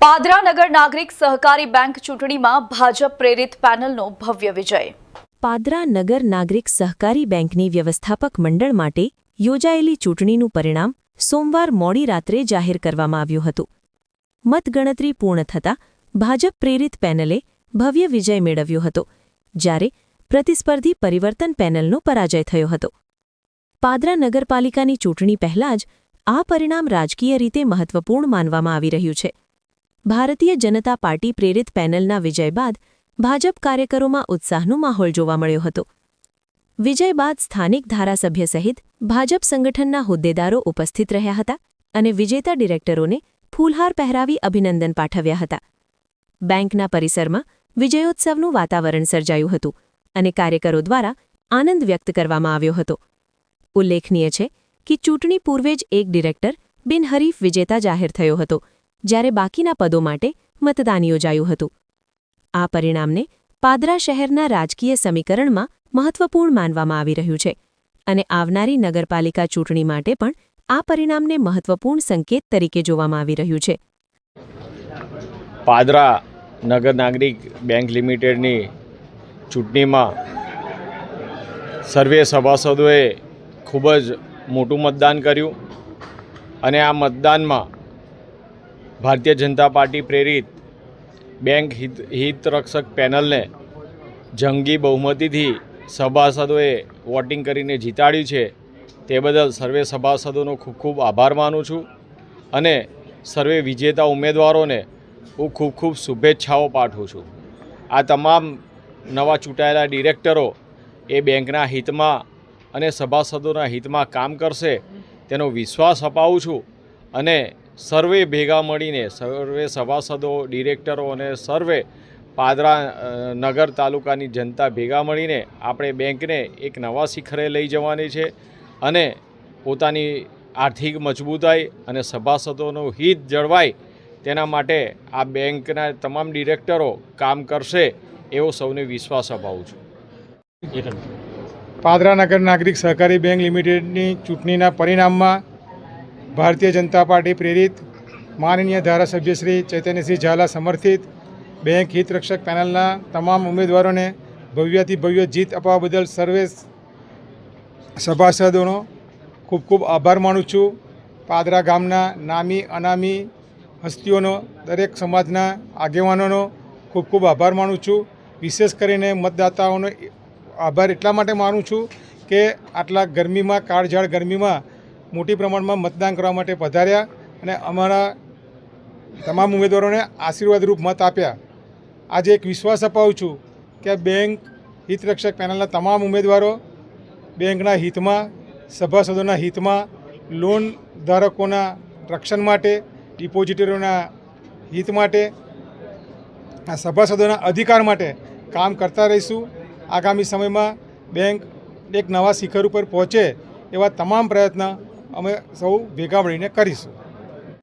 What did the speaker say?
પાદરા નગર નાગરિક સહકારી બેંક ચૂંટણીમાં ભાજપ પ્રેરિત પેનલનો ભવ્ય વિજય। પાદરા નગર નાગરિક સહકારી બેંકની વ્યવસ્થાપક મંડળ માટે યોજાયેલી ચૂંટણીનું પરિણામ સોમવાર મોડી રાત્રે જાહેર કરવામાં આવ્યું હતું। મતગણતરી પૂર્ણ થતાં ભાજપ પ્રેરિત પેનલે ભવ્ય વિજય મેળવ્યો હતો, જ્યારે પ્રતિસ્પર્ધી પરિવર્તન પેનલનો પરાજય થયો હતો। પાદરા નગરપાલિકાની ચૂંટણી પહેલાં જ આ પરિણામ રાજકીય રીતે મહત્વપૂર્ણ માનવામાં આવી રહ્યું છે। ભારતીય જનતા પાર્ટી પ્રેરિત પેનલના વિજય બાદ ભાજપ કાર્યકરોમાં ઉત્સાહનો માહોલ જોવા મળ્યો હતો। વિજય બાદ સ્થાનિક ધારાસભ્ય સહિત ભાજપ સંગઠનના હોદ્દેદારો ઉપસ્થિત રહ્યા હતા અને વિજેતા ડિરેક્ટરોને ફૂલહાર પહેરાવી અભિનંદન પાઠવ્યા હતા। બેંકના પરિસરમાં વિજયોત્સવનું વાતાવરણ સર્જાયું હતું અને કાર્યકરો દ્વારા આનંદ વ્યક્ત કરવામાં આવ્યો હતો। ઉલ્લેખનીય છે કે ચૂંટણી પૂર્વે જ એક ડિરેક્ટર બિનહરીફ વિજેતા જાહેર થયો હતો, જ્યારે બાકીના પદો માટે મતદાન યોજાયું હતું। આ પરિણામને પાદરા શહેરના રાજકીય સમીકરણમાં મહત્વપૂર્ણ માનવામાં આવી રહ્યું છે અને આવનારી નગરપાલિકા ચૂંટણી માટે પણ આ પરિણામને મહત્વપૂર્ણ સંકેત તરીકે જોવામાં આવી રહ્યું છે। પાદરા નગર નાગરિક બેંક લિમિટેડની ચૂંટણીમાં સર્વે સભાસદોએ ખૂબ જ મોટું મતદાન કર્યું અને આ મતદાનમાં ભારતીય જનતા પાર્ટી પ્રેરિત બેંક હિતરક્ષક પેનલને જંગી બહુમતીથી સભાસદોએ વોટિંગ કરીને જીતાડ્યું છે। તે બદલ સર્વે સભાસદોનો ખૂબ ખૂબ આભાર માનું છું અને સર્વે વિજેતા ઉમેદવારોને હું ખૂબ ખૂબ શુભેચ્છાઓ પાઠવું છું। આ તમામ નવા ચૂંટાયેલા ડિરેક્ટરો એ બેંકના હિતમાં અને સભાસદોના હિતમાં કામ કરશે તેનો વિશ્વાસ અપાવું છું અને સર્વે ભેગા મળીને સર્વે સભાસદો, ડિરેક્ટરો અને સર્વે પાદરા નગર તાલુકાની જનતા ભેગા મળીને આપણે બેંકને એક નવા શિખરે લઈ જવાની છે અને પોતાની આર્થિક મજબૂતાઈ અને સભાસદોનું હિત જળવાય તેના માટે આ બેંકના તમામ ડિરેક્ટરો કામ કરશે એવો સૌને વિશ્વાસ અપાવું છું। પાદરા નગર નાગરિક સહકારી બેંક લિમિટેડની ચૂંટણીના પરિણામમાં ભારતીય જનતા પાર્ટી પ્રેરિત માનનીય ધારાસભ્ય શ્રી ચૈતન્યસિંહ ઝાલા સમર્થિત બેંક હિતરક્ષક પેનલના તમામ ઉમેદવારોને ભવ્યથી ભવ્ય જીત અપાવવા બદલ સર્વે સભાસદોનો ખૂબ ખૂબ આભાર માનું છું। પાદરા ગામના નામી અનામી હસ્તીઓનો, દરેક સમાજના આગેવાનોનો ખૂબ ખૂબ આભાર માનું છું। વિશેષ કરીને મતદાતાઓનો આભાર એટલા માટે માનું છું કે આટલા ગરમીમાં, કાળઝાળ ગરમીમાં મોટી પ્રમાણમાં મતદાન કરવા માટે પધાર્યા અને અમારા તમામ ઉમેદવારોને આશીર્વાદરૂપ મત આપ્યા। આજે એક વિશ્વાસ અપાવું છું કે બેંક હિતરક્ષક પેનલના તમામ ઉમેદવારો બેંકના હિતમાં, સભાસદોના હિતમાં, લોન ધારકોના રક્ષણ માટે, ડિપોઝિટરોના હિત માટે, આ સભાસદોના અધિકાર માટે કામ કરતા રહીશું। આગામી સમયમાં બેંક એક નવા શિખર ઉપર પહોંચે એવા તમામ પ્રયત્ન અમે સૌ ભેગા મળીને કરીશું।